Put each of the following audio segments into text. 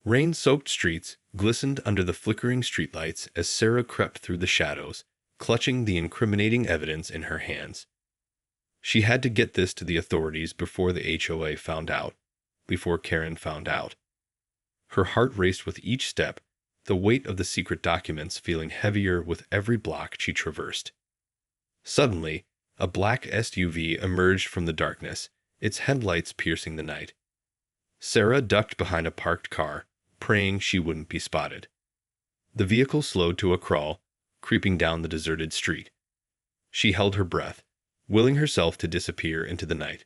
Rain-soaked streets glistened under the flickering streetlights as Sarah crept through the shadows, clutching the incriminating evidence in her hands. She had to get this to the authorities before the HOA found out, before Karen found out. Her heart raced with each step, the weight of the secret documents feeling heavier with every block she traversed. Suddenly, a black SUV emerged from the darkness, its headlights piercing the night. Sarah ducked behind a parked car, praying she wouldn't be spotted. The vehicle slowed to a crawl, creeping down the deserted street. She held her breath, willing herself to disappear into the night.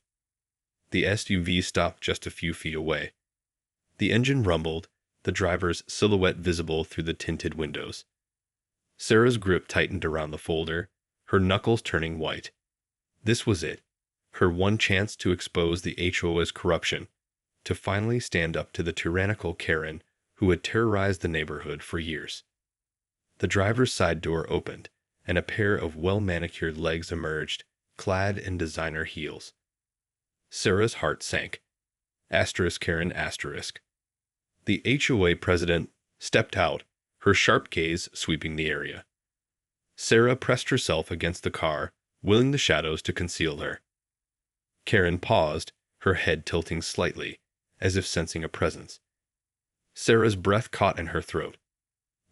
The SUV stopped just a few feet away. The engine rumbled, the driver's silhouette visible through the tinted windows. Sarah's grip tightened around the folder, her knuckles turning white. This was it, her one chance to expose the HOA's corruption, to finally stand up to the tyrannical Karen who had terrorized the neighborhood for years. The driver's side door opened, and a pair of well-manicured legs emerged, clad in designer heels. Sarah's heart sank. Karen. The HOA president stepped out, her sharp gaze sweeping the area. Sarah pressed herself against the car, willing the shadows to conceal her. Karen paused, her head tilting slightly, as if sensing a presence. Sarah's breath caught in her throat.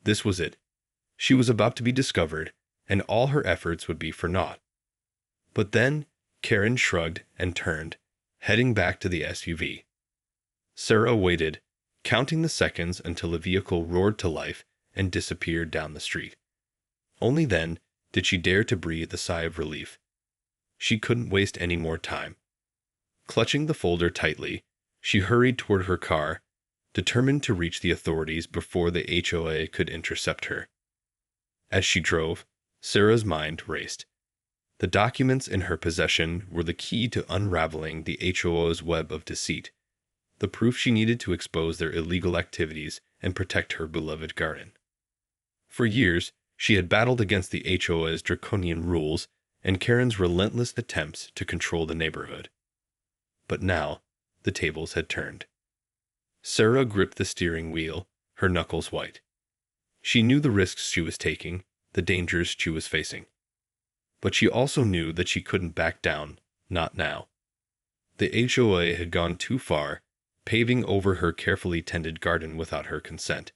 This was it. She was about to be discovered, and all her efforts would be for naught. But then, Karen shrugged and turned, heading back to the SUV. Sarah waited, counting the seconds until the vehicle roared to life and disappeared down the street. Only then did she dare to breathe a sigh of relief. She couldn't waste any more time. Clutching the folder tightly, she hurried toward her car, determined to reach the authorities before the HOA could intercept her. As she drove, Sarah's mind raced. The documents in her possession were the key to unraveling the HOA's web of deceit, the proof she needed to expose their illegal activities and protect her beloved garden. For years, she had battled against the HOA's draconian rules and Karen's relentless attempts to control the neighborhood. But now, the tables had turned. Sarah gripped the steering wheel, her knuckles white. She knew the risks she was taking, the dangers she was facing. But she also knew that she couldn't back down, not now. The HOA had gone too far, paving over her carefully tended garden without her consent.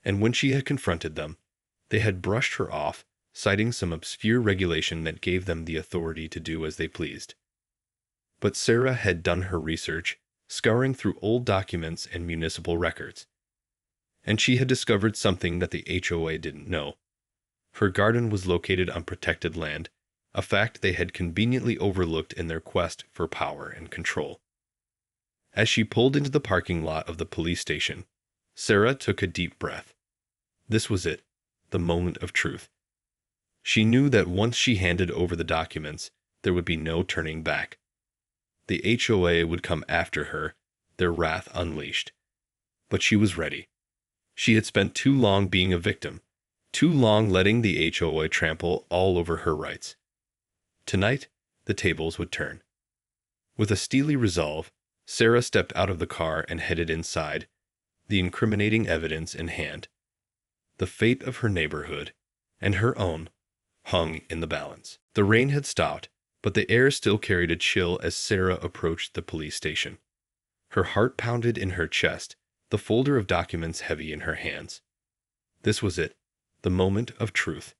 And when she had confronted them, they had brushed her off, citing some obscure regulation that gave them the authority to do as they pleased. But Sarah had done her research, scouring through old documents and municipal records. And she had discovered something that the HOA didn't know. Her garden was located on protected land, a fact they had conveniently overlooked in their quest for power and control. As she pulled into the parking lot of the police station, Sarah took a deep breath. This was it, the moment of truth. She knew that once she handed over the documents, there would be no turning back. The HOA would come after her, their wrath unleashed. But she was ready. She had spent too long being a victim, too long letting the HOA trample all over her rights. Tonight, the tables would turn. With a steely resolve, Sarah stepped out of the car and headed inside, the incriminating evidence in hand. The fate of her neighborhood, and her own, hung in the balance. The rain had stopped, but the air still carried a chill as Sarah approached the police station. Her heart pounded in her chest, the folder of documents heavy in her hands. This was it, the moment of truth.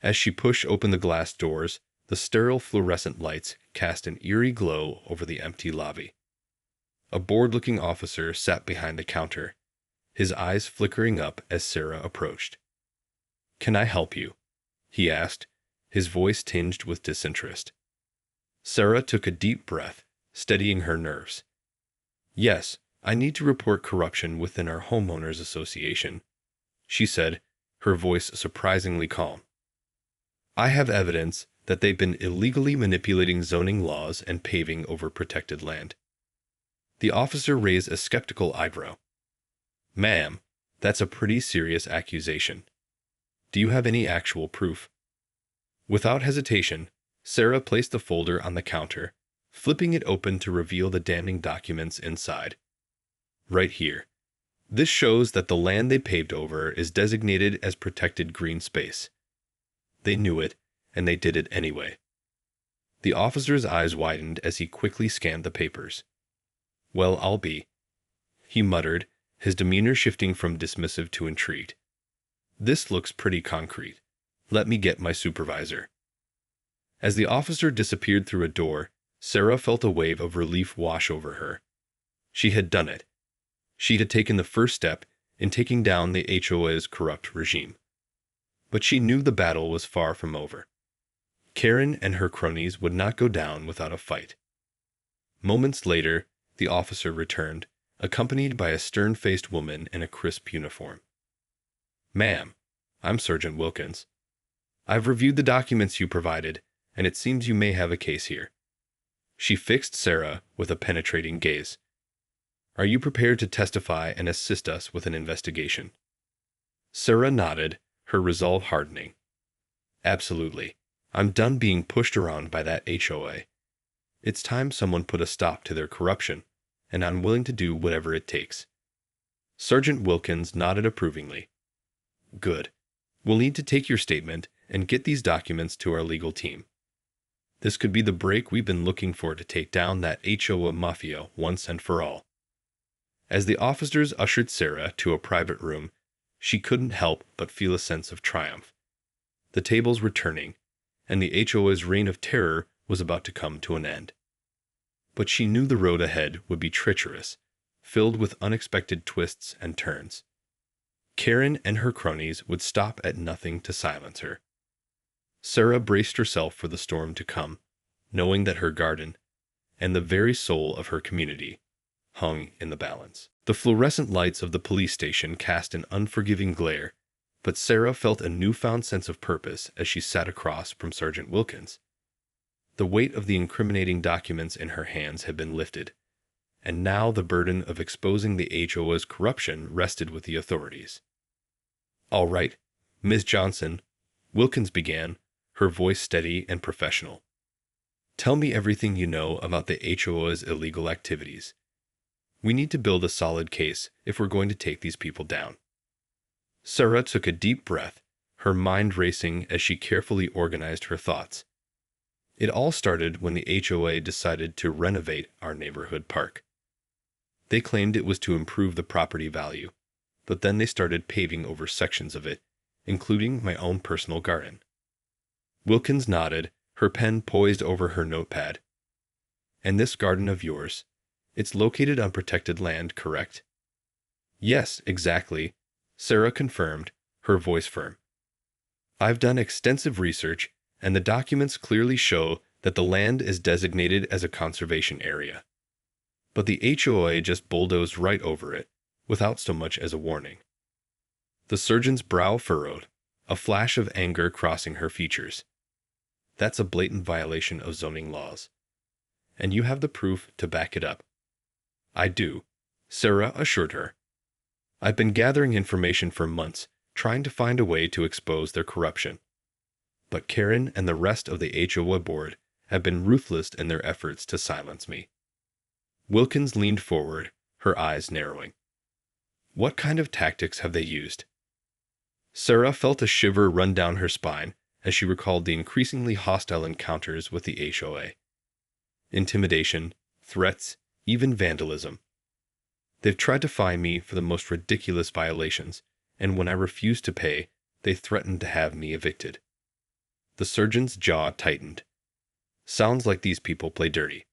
As she pushed open the glass doors, the sterile fluorescent lights cast an eerie glow over the empty lobby. A bored-looking officer sat behind the counter, his eyes flickering up as Sarah approached. "Can I help you?" he asked, his voice tinged with disinterest. Sarah took a deep breath, steadying her nerves. "Yes, I need to report corruption within our homeowners association," she said, her voice surprisingly calm. "I have evidence that they've been illegally manipulating zoning laws and paving over protected land." The officer raised a skeptical eyebrow. "Ma'am, that's a pretty serious accusation. Do you have any actual proof?" Without hesitation, Sarah placed the folder on the counter, flipping it open to reveal the damning documents inside. "Right here." This shows that the land they paved over is designated as protected green space. They knew it, and they did it anyway. The officer's eyes widened as he quickly scanned the papers. Well, I'll be, he muttered, his demeanor shifting from dismissive to intrigued. This looks pretty concrete. Let me get my supervisor. As the officer disappeared through a door, Sarah felt a wave of relief wash over her. She had done it. She had taken the first step in taking down the HOA's corrupt regime. But she knew the battle was far from over. Karen and her cronies would not go down without a fight. Moments later, the officer returned, accompanied by a stern-faced woman in a crisp uniform. "Ma'am, I'm Sergeant Wilkins. I've reviewed the documents you provided, and it seems you may have a case here." She fixed Sarah with a penetrating gaze. "Are you prepared to testify and assist us with an investigation?" Sarah nodded, her resolve hardening. "Absolutely. I'm done being pushed around by that HOA. It's time someone put a stop to their corruption, and I'm willing to do whatever it takes." Sergeant Wilkins nodded approvingly. "Good. We'll need to take your statement and get these documents to our legal team. This could be the break we've been looking for to take down that HOA mafia once and for all." As the officers ushered Sarah to a private room, she couldn't help but feel a sense of triumph. The tables were turning, and the HOA's reign of terror was about to come to an end. But she knew the road ahead would be treacherous, filled with unexpected twists and turns. Karen and her cronies would stop at nothing to silence her. Sarah braced herself for the storm to come, knowing that her garden, and the very soul of her community, hung in the balance. The fluorescent lights of the police station cast an unforgiving glare, but Sarah felt a newfound sense of purpose as she sat across from Sergeant Wilkins. The weight of the incriminating documents in her hands had been lifted, and now the burden of exposing the HOA's corruption rested with the authorities. "All right, Ms. Johnson," Wilkins began, her voice steady and professional. "Tell me everything you know about the HOA's illegal activities. We need to build a solid case if we're going to take these people down." Sarah took a deep breath, her mind racing as she carefully organized her thoughts. It all started when the HOA decided to renovate our neighborhood park. They claimed it was to improve the property value, but then they started paving over sections of it, including my own personal garden. Wilkins nodded, her pen poised over her notepad. "And this garden of yours, it's located on protected land, correct?" "Yes, exactly," Sarah confirmed, her voice firm. "I've done extensive research, and the documents clearly show that the land is designated as a conservation area. But the HOA just bulldozed right over it, without so much as a warning." The surgeon's brow furrowed, a flash of anger crossing her features. "That's a blatant violation of zoning laws. And you have the proof to back it up." "I do," Sarah assured her. "I've been gathering information for months, trying to find a way to expose their corruption. But Karen and the rest of the HOA board have been ruthless in their efforts to silence me." Wilkins leaned forward, her eyes narrowing. "What kind of tactics have they used?" Sarah felt a shiver run down her spine as she recalled the increasingly hostile encounters with the HOA. Intimidation, threats, even vandalism. "They've tried to fine me for the most ridiculous violations, and when I refused to pay, they threatened to have me evicted." The surgeon's jaw tightened. "Sounds like these people play dirty,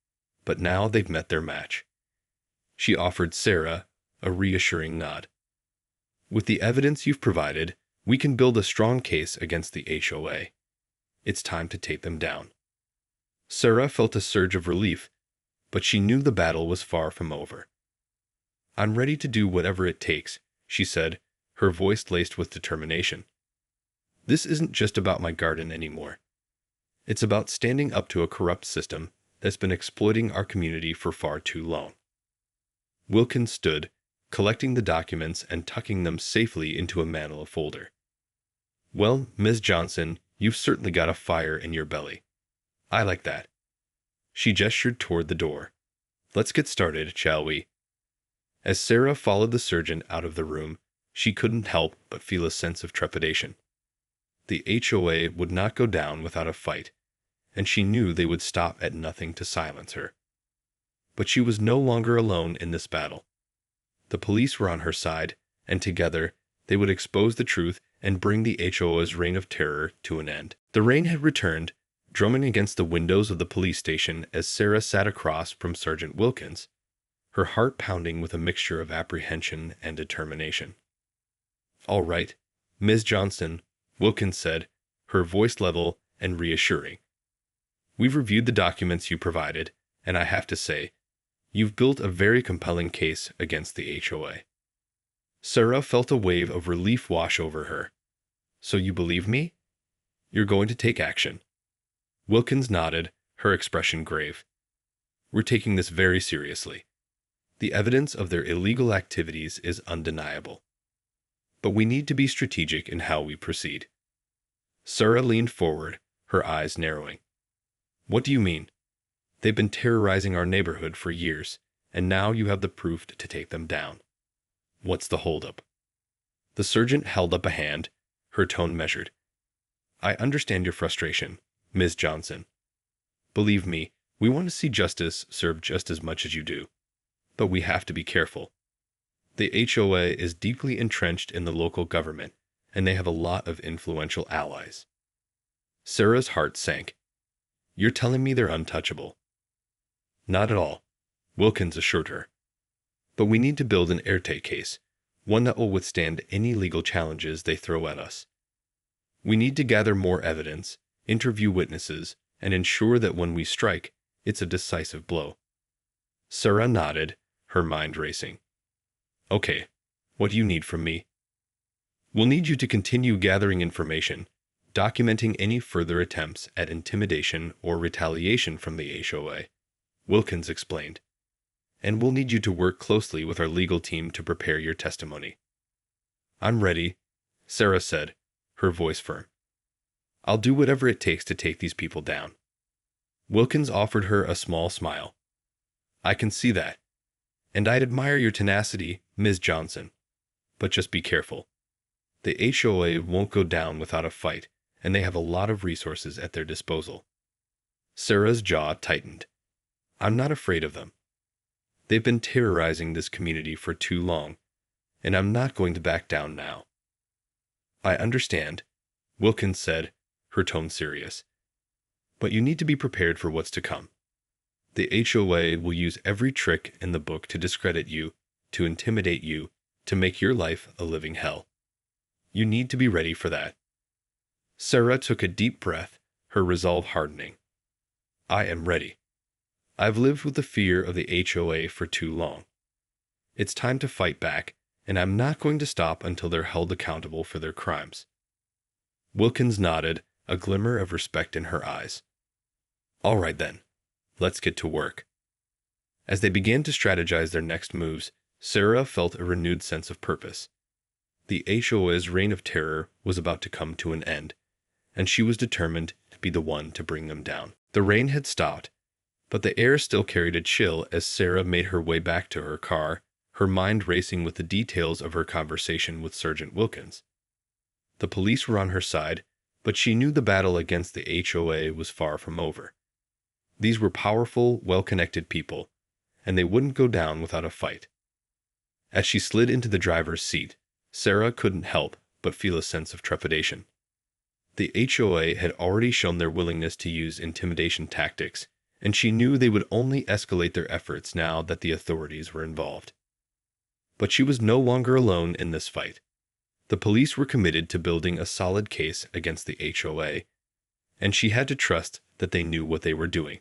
but now they've met their match." She offered Sarah a reassuring nod. "With the evidence you've provided, we can build a strong case against the HOA. It's time to take them down." Sarah felt a surge of relief, but she knew the battle was far from over. "I'm ready to do whatever it takes," she said, her voice laced with determination. "This isn't just about my garden anymore. It's about standing up to a corrupt system that's been exploiting our community for far too long." Wilkins stood, collecting the documents and tucking them safely into a manila folder. "Well, Ms. Johnson, you've certainly got a fire in your belly. I like that." She gestured toward the door. "Let's get started, shall we?" As Sarah followed the sergeant out of the room, she couldn't help but feel a sense of trepidation. The HOA would not go down without a fight, and she knew they would stop at nothing to silence her. But she was no longer alone in this battle. The police were on her side, and together they would expose the truth and bring the HOA's reign of terror to an end. The rain had returned, drumming against the windows of the police station as Sarah sat across from Sergeant Wilkins, her heart pounding with a mixture of apprehension and determination. "All right, Ms. Johnson," Wilkins said, her voice level and reassuring. "We've reviewed the documents you provided, and I have to say, you've built a very compelling case against the HOA." Sarah felt a wave of relief wash over her. "So you believe me? You're going to take action?" Wilkins nodded, her expression grave. "We're taking this very seriously. The evidence of their illegal activities is undeniable. But we need to be strategic in how we proceed." Sarah leaned forward, her eyes narrowing. "What do you mean? They've been terrorizing our neighborhood for years, and now you have the proof to take them down. What's the holdup?" The sergeant held up a hand, her tone measured. "I understand your frustration, Ms. Johnson. Believe me, we want to see justice served just as much as you do. But we have to be careful. The HOA is deeply entrenched in the local government, and they have a lot of influential allies." Sarah's heart sank. "You're telling me they're untouchable?" "Not at all," Wilkins assured her. "But we need to build an airtight case, one that will withstand any legal challenges they throw at us. We need to gather more evidence, interview witnesses, and ensure that when we strike, it's a decisive blow." Sarah nodded, her mind racing. "Okay, what do you need from me?" "We'll need you to continue gathering information, documenting any further attempts at intimidation or retaliation from the HOA," Wilkins explained. "And we'll need you to work closely with our legal team to prepare your testimony." "I'm ready," Sarah said, her voice firm. "I'll do whatever it takes to take these people down." Wilkins offered her a small smile. "I can see that. And I'd admire your tenacity, Ms. Johnson. But just be careful. The HOA won't go down without a fight, and they have a lot of resources at their disposal." Sarah's jaw tightened. "I'm not afraid of them. They've been terrorizing this community for too long, and I'm not going to back down now." "I understand," Wilkins said, her tone serious. "But you need to be prepared for what's to come. The HOA will use every trick in the book to discredit you, to intimidate you, to make your life a living hell. You need to be ready for that." Sarah took a deep breath, her resolve hardening. "I am ready. I've lived with the fear of the HOA for too long. It's time to fight back, and I'm not going to stop until they're held accountable for their crimes." Wilkins nodded, a glimmer of respect in her eyes. "All right then. Let's get to work." As they began to strategize their next moves, Sarah felt a renewed sense of purpose. The HOA's reign of terror was about to come to an end, and she was determined to be the one to bring them down. The rain had stopped, but the air still carried a chill as Sarah made her way back to her car, her mind racing with the details of her conversation with Sergeant Wilkins. The police were on her side, but she knew the battle against the HOA was far from over. These were powerful, well-connected people, and they wouldn't go down without a fight. As she slid into the driver's seat, Sarah couldn't help but feel a sense of trepidation. The HOA had already shown their willingness to use intimidation tactics, and she knew they would only escalate their efforts now that the authorities were involved. But she was no longer alone in this fight. The police were committed to building a solid case against the HOA, and she had to trust that they knew what they were doing.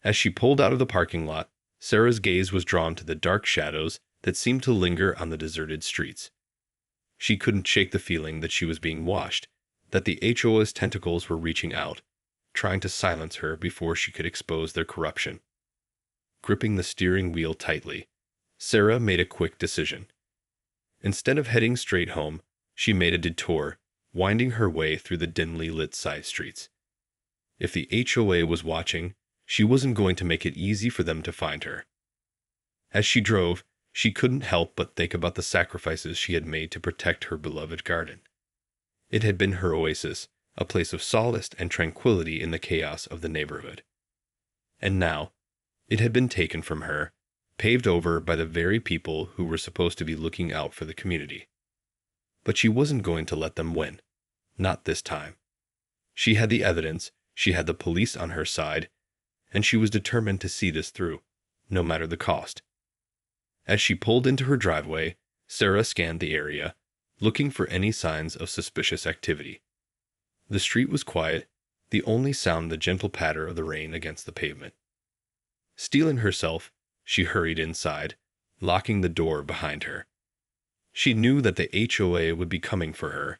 As she pulled out of the parking lot, Sarah's gaze was drawn to the dark shadows that seemed to linger on the deserted streets. She couldn't shake the feeling that she was being watched, that the HOA's tentacles were reaching out, trying to silence her before she could expose their corruption. Gripping the steering wheel tightly, Sarah made a quick decision. Instead of heading straight home, she made a detour, winding her way through the dimly lit side streets. If the HOA was watching, she wasn't going to make it easy for them to find her. As she drove, She couldn't help but think about the sacrifices she had made to protect her beloved garden. It had been her oasis, a place of solace and tranquility in the chaos of the neighborhood. And now, it had been taken from her, paved over by the very people who were supposed to be looking out for the community. But she wasn't going to let them win. Not this time. She had the evidence, she had the police on her side, and she was determined to see this through, no matter the cost. As she pulled into her driveway, Sarah scanned the area, looking for any signs of suspicious activity. The street was quiet, the only sound the gentle patter of the rain against the pavement. Steeling herself, she hurried inside, locking the door behind her. She knew that the HOA would be coming for her,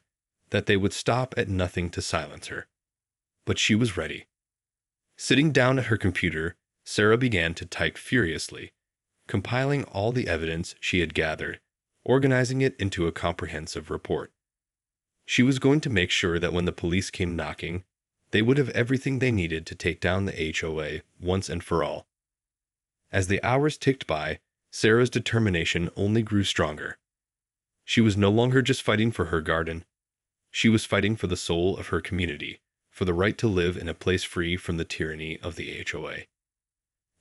that they would stop at nothing to silence her. But she was ready. Sitting down at her computer, Sarah began to type furiously, compiling all the evidence she had gathered, organizing it into a comprehensive report. She was going to make sure that when the police came knocking, they would have everything they needed to take down the HOA once and for all. As the hours ticked by, Sarah's determination only grew stronger. She was no longer just fighting for her garden. She was fighting for the soul of her community, for the right to live in a place free from the tyranny of the HOA.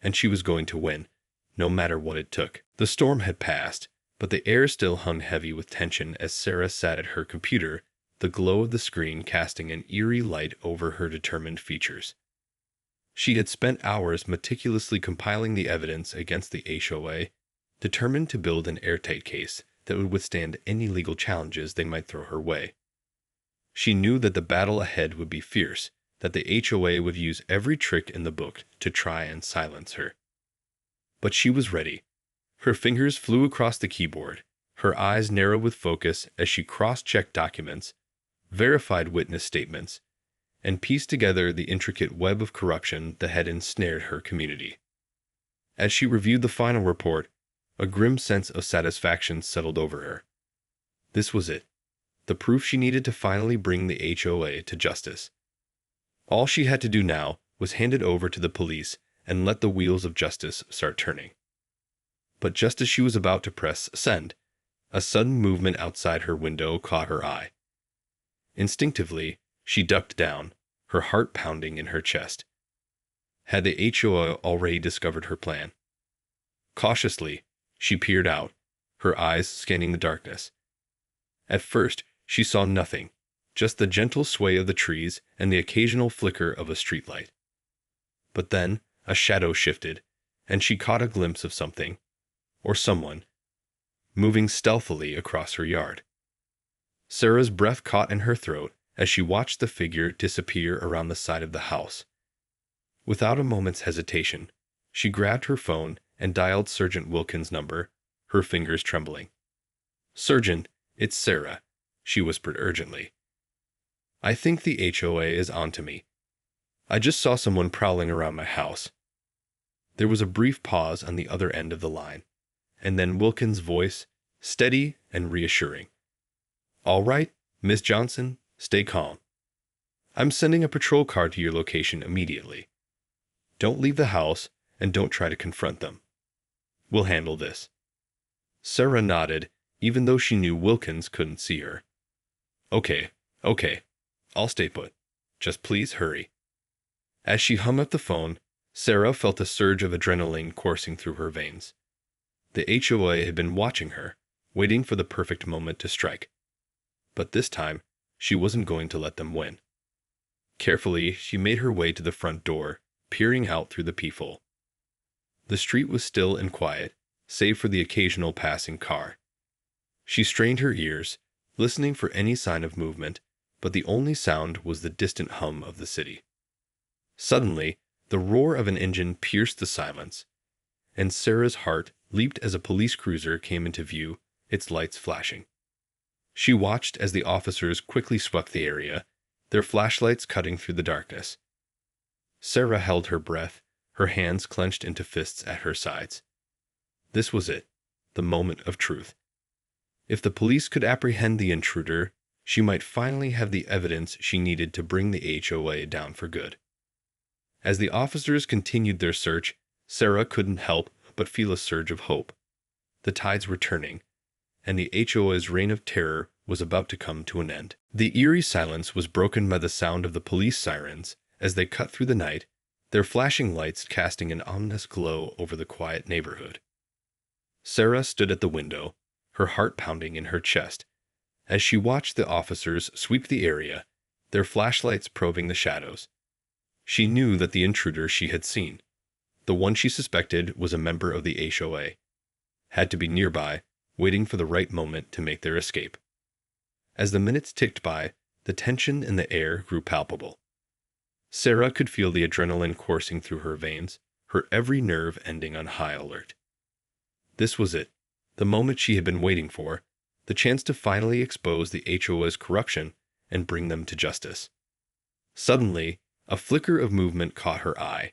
And she was going to win, no matter what it took. The storm had passed, but the air still hung heavy with tension as Sarah sat at her computer, the glow of the screen casting an eerie light over her determined features. She had spent hours meticulously compiling the evidence against the HOA, determined to build an airtight case that would withstand any legal challenges they might throw her way. She knew that the battle ahead would be fierce, that the HOA would use every trick in the book to try and silence her. But she was ready. Her fingers flew across the keyboard, her eyes narrowed with focus as she cross-checked documents, verified witness statements, and pieced together the intricate web of corruption that had ensnared her community. As she reviewed the final report, a grim sense of satisfaction settled over her. This was it, the proof she needed to finally bring the HOA to justice. All she had to do now was hand it over to the police and let the wheels of justice start turning. But just as she was about to press send, a sudden movement outside her window caught her eye. Instinctively, she ducked down, her heart pounding in her chest. Had the HOA already discovered her plan? Cautiously, she peered out, her eyes scanning the darkness. At first, she saw nothing, just the gentle sway of the trees and the occasional flicker of a streetlight. But then, a shadow shifted, and she caught a glimpse of something, or someone, moving stealthily across her yard. Sarah's breath caught in her throat as she watched the figure disappear around the side of the house. Without a moment's hesitation, she grabbed her phone and dialed Sergeant Wilkins' number, her fingers trembling. "Sergeant, it's Sarah," she whispered urgently. "I think the HOA is onto me. I just saw someone prowling around my house." There was a brief pause on the other end of the line, and then Wilkins' voice, steady and reassuring. "All right, Miss Johnson, stay calm. I'm sending a patrol car to your location immediately. Don't leave the house and don't try to confront them. We'll handle this." Sarah nodded, even though she knew Wilkins couldn't see her. Okay, I'll stay put. Just please hurry." As she hung up the phone, Sarah felt a surge of adrenaline coursing through her veins. The HOA had been watching her, waiting for the perfect moment to strike. But this time, she wasn't going to let them win. Carefully, she made her way to the front door, peering out through the peephole. The street was still and quiet, save for the occasional passing car. She strained her ears, listening for any sign of movement, but the only sound was the distant hum of the city. Suddenly, the roar of an engine pierced the silence, and Sarah's heart leaped as a police cruiser came into view, its lights flashing. She watched as the officers quickly swept the area, their flashlights cutting through the darkness. Sarah held her breath, her hands clenched into fists at her sides. This was it, the moment of truth. If the police could apprehend the intruder, she might finally have the evidence she needed to bring the HOA down for good. As the officers continued their search, Sarah couldn't help but feel a surge of hope. the tides were turning, and the HOA's reign of terror was about to come to an end. The eerie silence was broken by the sound of the police sirens as they cut through the night, their flashing lights casting an ominous glow over the quiet neighborhood. Sarah stood at the window, her heart pounding in her chest, as she watched the officers sweep the area, their flashlights probing the shadows. She knew that the intruder she had seen, the one she suspected was a member of the HOA, had to be nearby, waiting for the right moment to make their escape. As the minutes ticked by, the tension in the air grew palpable. Sarah could feel the adrenaline coursing through her veins, her every nerve ending on high alert. This was it, the moment she had been waiting for, the chance to finally expose the HOA's corruption and bring them to justice. Suddenly, a flicker of movement caught her eye,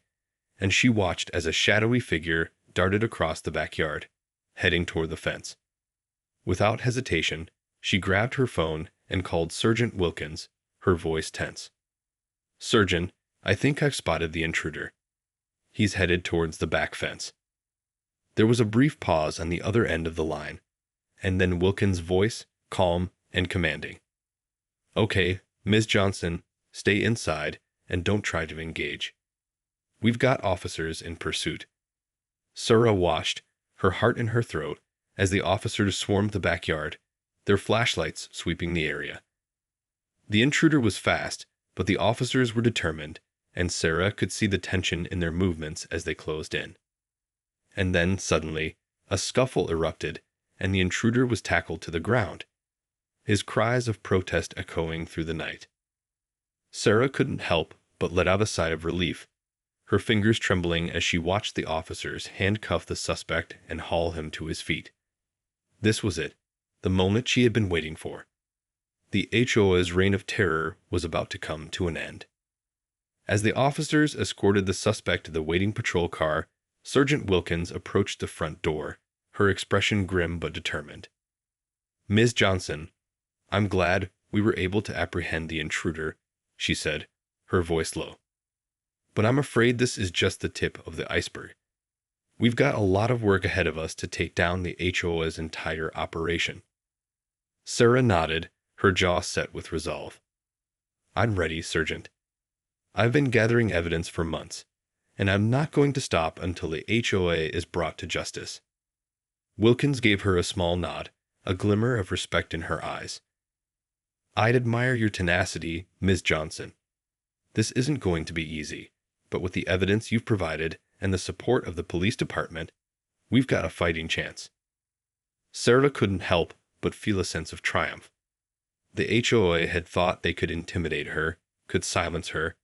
and she watched as a shadowy figure darted across the backyard, heading toward the fence. Without hesitation, she grabbed her phone and called Sergeant Wilkins, her voice tense. "Sergeant, I think I've spotted the intruder. He's headed towards the back fence." There was a brief pause on the other end of the line, and then Wilkins' voice, calm and commanding. "Okay, Ms. Johnson, stay inside and don't try to engage. We've got officers in pursuit." Sarah watched, her heart in her throat, as the officers swarmed the backyard, their flashlights sweeping the area. The intruder was fast, but the officers were determined, and Sarah could see the tension in their movements as they closed in. And then, suddenly, a scuffle erupted, and the intruder was tackled to the ground, his cries of protest echoing through the night. Sarah couldn't help but let out a sigh of relief, her fingers trembling as she watched the officers handcuff the suspect and haul him to his feet. This was it, the moment she had been waiting for. The HOA's reign of terror was about to come to an end. As the officers escorted the suspect to the waiting patrol car, Sergeant Wilkins approached the front door, her expression grim but determined. "Ms. Johnson, I'm glad we were able to apprehend the intruder," she said, her voice low. "But I'm afraid this is just the tip of the iceberg. We've got a lot of work ahead of us to take down the HOA's entire operation." Sarah nodded, her jaw set with resolve. "I'm ready, Sergeant. I've been gathering evidence for months, and I'm not going to stop until the HOA is brought to justice." Wilkins gave her a small nod, a glimmer of respect in her eyes. "I'd admire your tenacity, Ms. Johnson. This isn't going to be easy, but with the evidence you've provided and the support of the police department, we've got a fighting chance." Sarah couldn't help but feel a sense of triumph. The HOA had thought they could intimidate her, could silence her,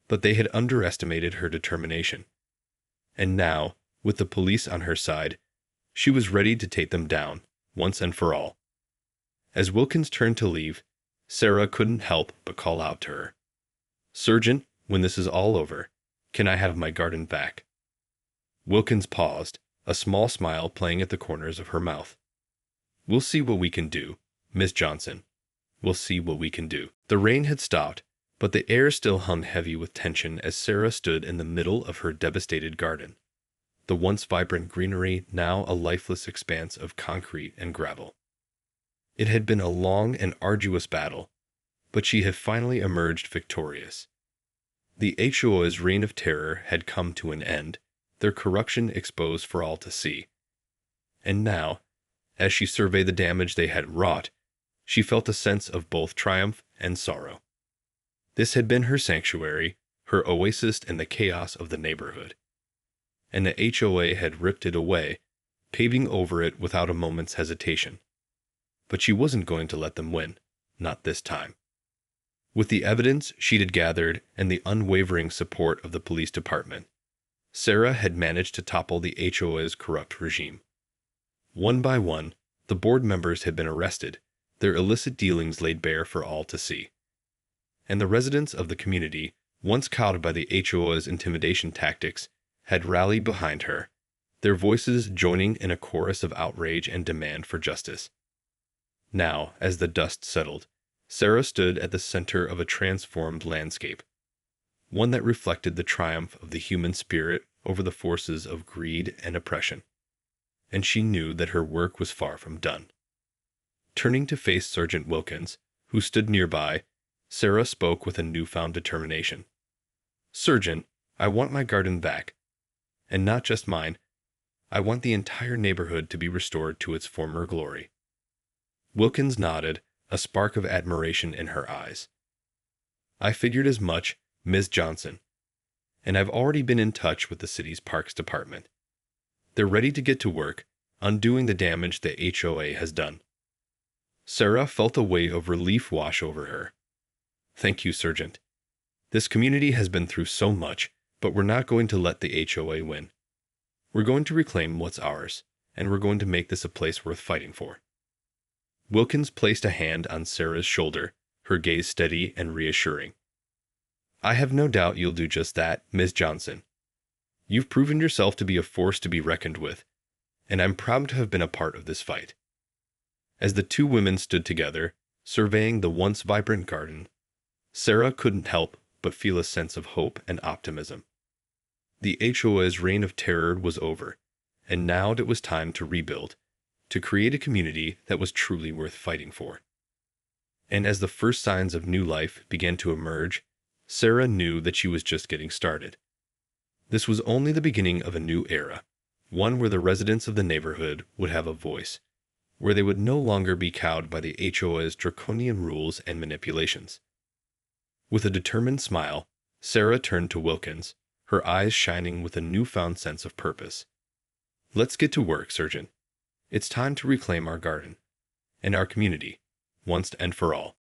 but they had underestimated her determination. And now, with the police on her side, she was ready to take them down, once and for all. As Wilkins turned to leave, Sarah couldn't help but call out to her, "Sergeant, when this is all over, can I have my garden back?" Wilkins paused, a small smile playing at the corners of her mouth. "We'll see what we can do, Miss Johnson. We'll see what we can do." The rain had stopped, but the air still hung heavy with tension as Sarah stood in the middle of her devastated garden, the once vibrant greenery now a lifeless expanse of concrete and gravel. It had been a long and arduous battle, but she had finally emerged victorious. The HOA's reign of terror had come to an end, their corruption exposed for all to see. And now, as she surveyed the damage they had wrought, she felt a sense of both triumph and sorrow. This had been her sanctuary, her oasis in the chaos of the neighborhood. And the HOA had ripped it away, paving over it without a moment's hesitation. But she wasn't going to let them win, not this time. With the evidence she had gathered and the unwavering support of the police department, Sarah had managed to topple the HOA's corrupt regime. One by one, the board members had been arrested, their illicit dealings laid bare for all to see. And the residents of the community, once cowed by the HOA's intimidation tactics, had rallied behind her, their voices joining in a chorus of outrage and demand for justice. Now, as the dust settled, Sarah stood at the center of a transformed landscape, one that reflected the triumph of the human spirit over the forces of greed and oppression. and she knew that her work was far from done. Turning to face Sergeant Wilkins, who stood nearby, Sarah spoke with a newfound determination. "Sergeant, I want my garden back. And not just mine. I want the entire neighborhood to be restored to its former glory." Wilkins nodded, a spark of admiration in her eyes. "I figured as much, Ms. Johnson. And I've already been in touch with the city's Parks Department. They're ready to get to work, undoing the damage the HOA has done." Sarah felt a wave of relief wash over her. "Thank you, Sergeant. This community has been through so much, but we're not going to let the HOA win. We're going to reclaim what's ours, and we're going to make this a place worth fighting for." Wilkins placed a hand on Sarah's shoulder, her gaze steady and reassuring. "I have no doubt you'll do just that, Ms. Johnson. You've proven yourself to be a force to be reckoned with, and I'm proud to have been a part of this fight." As the two women stood together, surveying the once vibrant garden, Sarah couldn't help but feel a sense of hope and optimism. The HOA's reign of terror was over, and now it was time to rebuild, to create a community that was truly worth fighting for. And as the first signs of new life began to emerge, Sarah knew that she was just getting started. This was only the beginning of a new era, one where the residents of the neighborhood would have a voice, where they would no longer be cowed by the HOA's draconian rules and manipulations. With a determined smile, Sarah turned to Wilkins, her eyes shining with a newfound sense of purpose. "Let's get to work, Sergeant. It's time to reclaim our garden and our community, once and for all."